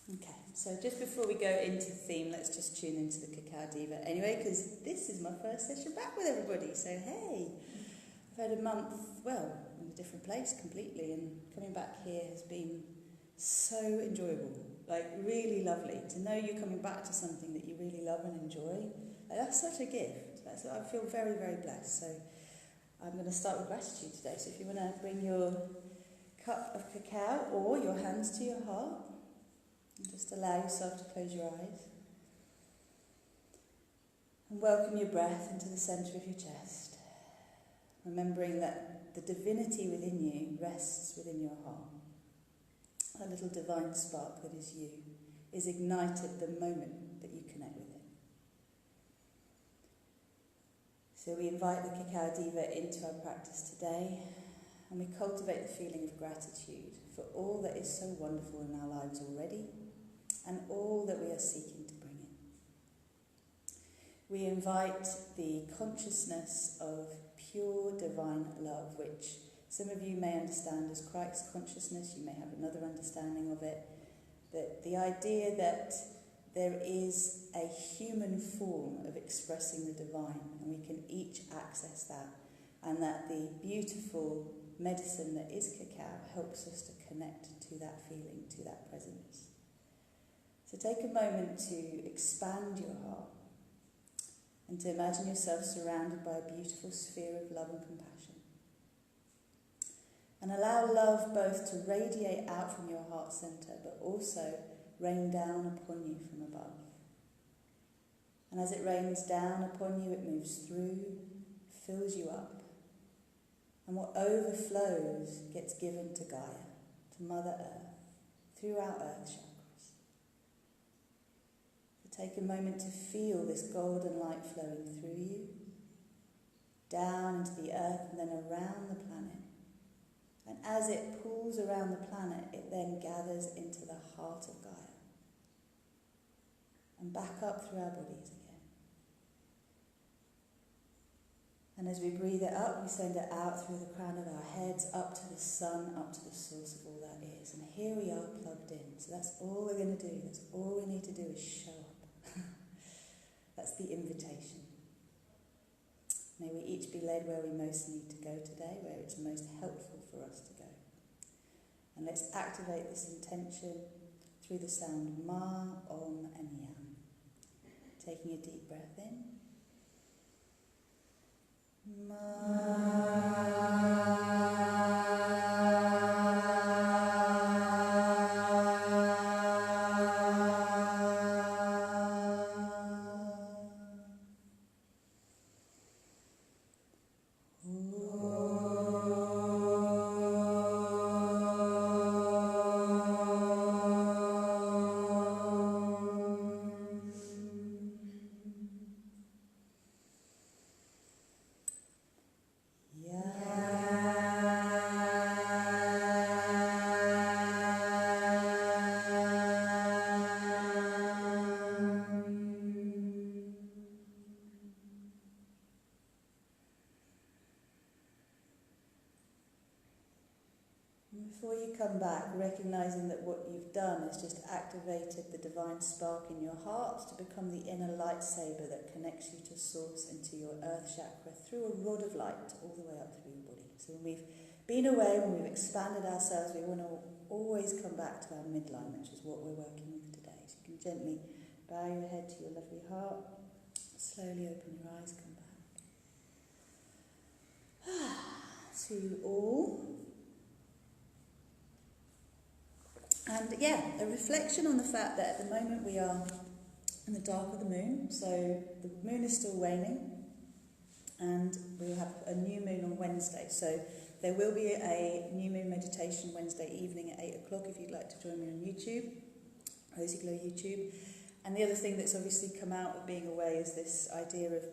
Okay, so just before we go into the theme, let's just tune into the Cacao Diva anyway, because this is my first session back with everybody, so hey, I've had a month, well, in a different place completely, and coming back here has been so enjoyable, like really lovely. To know you're coming back to something that you really love and enjoy, like, that's such a gift. I feel very, very blessed. So I'm going to start with gratitude today, so if you want to bring your cup of cacao or your hands to your heart, and just allow yourself to close your eyes. And welcome your breath into the centre of your chest, remembering that the divinity within you rests within your heart. That little divine spark that is you is ignited the moment that you connect with it. So we invite the Cacao Diva into our practice today, and we cultivate the feeling of gratitude for all that is so wonderful in our lives already, and all that we are seeking to bring in. We invite the consciousness of pure divine love, which some of you may understand as Christ consciousness, you may have another understanding of it, that the idea that there is a human form of expressing the divine, and we can each access that, and that the beautiful medicine that is cacao helps us to connect to that feeling, to that presence. So take a moment to expand your heart and to imagine yourself surrounded by a beautiful sphere of love and compassion. And allow love both to radiate out from your heart centre, but also rain down upon you from above. And as it rains down upon you, it moves through, fills you up. And what overflows gets given to Gaia, to Mother Earth, through our earth chakras. So take a moment to feel this golden light flowing through you, down into the earth and then around the planet. And as it pulls around the planet, it then gathers into the heart of Gaia. And back up through our bodies again. And as we breathe it up, we send it out through the crown of our heads, up to the sun, up to the source of all that is. And here we are plugged in. So that's all we're going to do. That's all we need to do is show up. That's the invitation. May we each be led where we most need to go today, where it's most helpful for us to go. And let's activate this intention through the sound Ma, Om and Yam. Taking a deep breath in. Before you come back, recognising that what you've done is just activated the divine spark in your heart to become the inner lightsaber that connects you to Source and to your earth chakra through a rod of light all the way up through your body. So when we've been away, when we've expanded ourselves, we want to always come back to our midline, which is what we're working with today. So you can gently bow your head to your lovely heart, slowly open your eyes, come back. To you all. And yeah, a reflection on the fact that at the moment we are in the dark of the moon, so the moon is still waning, and we'll have a new moon on Wednesday. So there will be a new moon meditation Wednesday evening at 8 o'clock if you'd like to join me on YouTube, RozyGlow YouTube. And the other thing that's obviously come out of being away is this idea of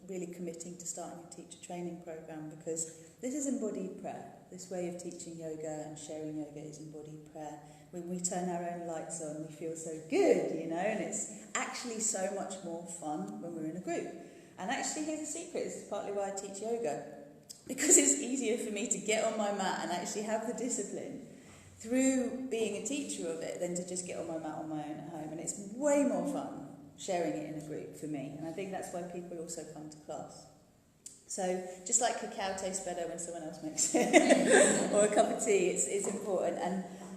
really committing to starting a teacher training program, because this is embodied prayer. This way of teaching yoga and sharing yoga is embodied prayer. When we turn our own lights on, we feel so good, you know, and it's actually so much more fun when we're in a group. And actually, here's a secret, this is partly why I teach yoga, because it's easier for me to get on my mat and actually have the discipline through being a teacher of it than to just get on my mat on my own at home. And it's way more fun sharing it in a group for me. And I think that's why people also come to class. So just like cacao tastes better when someone else makes it, or a cup of tea, it's important.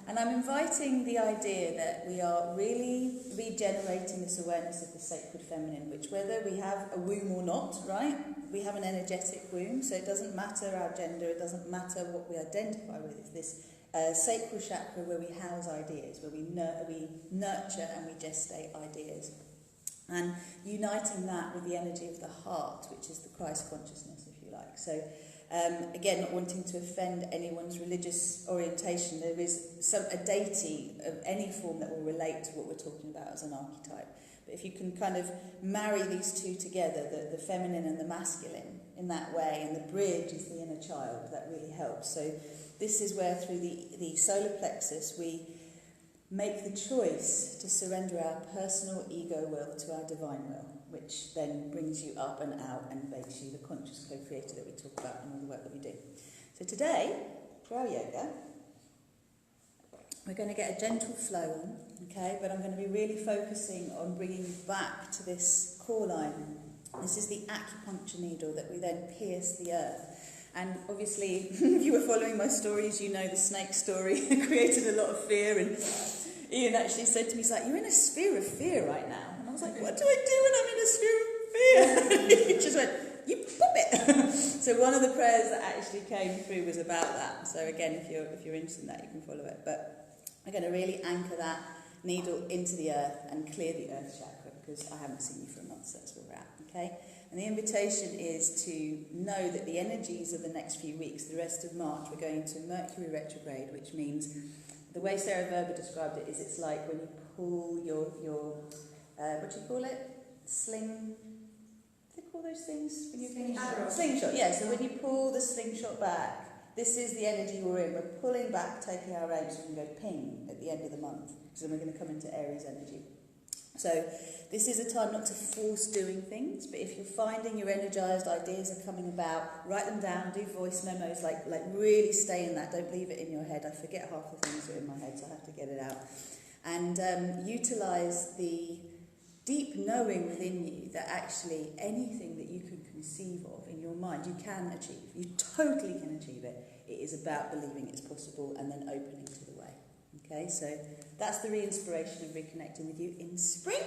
And I'm inviting the idea that we are really regenerating this awareness of the sacred feminine, which whether we have a womb or not, right? We have an energetic womb, so it doesn't matter our gender, it doesn't matter what we identify with. It's this sacral chakra where we house ideas, where we nurture and we gestate ideas. And uniting that with the energy of the heart, which is the Christ consciousness, if you like. So, again, not wanting to offend anyone's religious orientation, there is a deity of any form that will relate to what we're talking about as an archetype. But if you can kind of marry these two together, the feminine and the masculine, in that way, and the bridge is the inner child, that really helps. So this is where through the solar plexus we make the choice to surrender our personal ego will to our divine will, which then brings you up and out and makes you the conscious co-creator that we talk about in all the work that we do. So today, for our yoga, we're going to get a gentle flow on, okay? But I'm going to be really focusing on bringing you back to this core line. This is the acupuncture needle that we then pierce the earth. And obviously, if you were following my stories, you know the snake story created a lot of fear. And Ian actually said to me, he's like, you're in a sphere of fear right now. And I was like, what do I do when I'm in a sphere of fear? He just went, you pop it. So one of the prayers that actually came through was about that. So again, if you're interested in that, you can follow it. But I'm going to really anchor that needle into the earth and clear the earth chakra, because I haven't seen you for a month, so that's where we're at, okay? And the invitation is to know that the energies of the next few weeks, the rest of March, we're going to Mercury retrograde, which means, the way Sarah Verber described it is it's like when you pull your what do you call it? Sling, what do they call those things? When you slingshot, yeah, so when you pull the slingshot back, this is the energy we're in. We're pulling back, taking our aim so we can go ping at the end of the month, because then we're going to come into Aries energy. So this is a time not to force doing things, but if you're finding your energized ideas are coming about, write them down, do voice memos, like really stay in that. Don't leave it in your head. I forget half the things that are in my head, so I have to get it out. And utilize the deep knowing within you that actually anything that you can conceive of in your mind, you can achieve. You totally can achieve it. It is about believing it's possible and then opening to the way. Okay, so that's the re-inspiration of reconnecting with you in spring.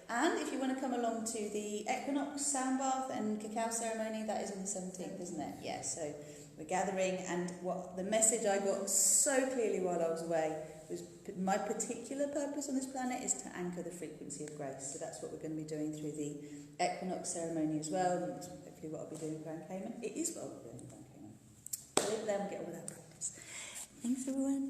And if you want to come along to the equinox sound bath and cacao ceremony, that is on the 17th, isn't it? Yeah, so we're gathering, and what the message I got so clearly while I was away was my particular purpose on this planet is to anchor the frequency of grace. So that's what we're going to be doing through the equinox ceremony as well, and that's hopefully what I'll be doing in Grand Cayman. It is what I'll be doing in Grand Cayman. So live there and get on with that practice. Thanks, everyone.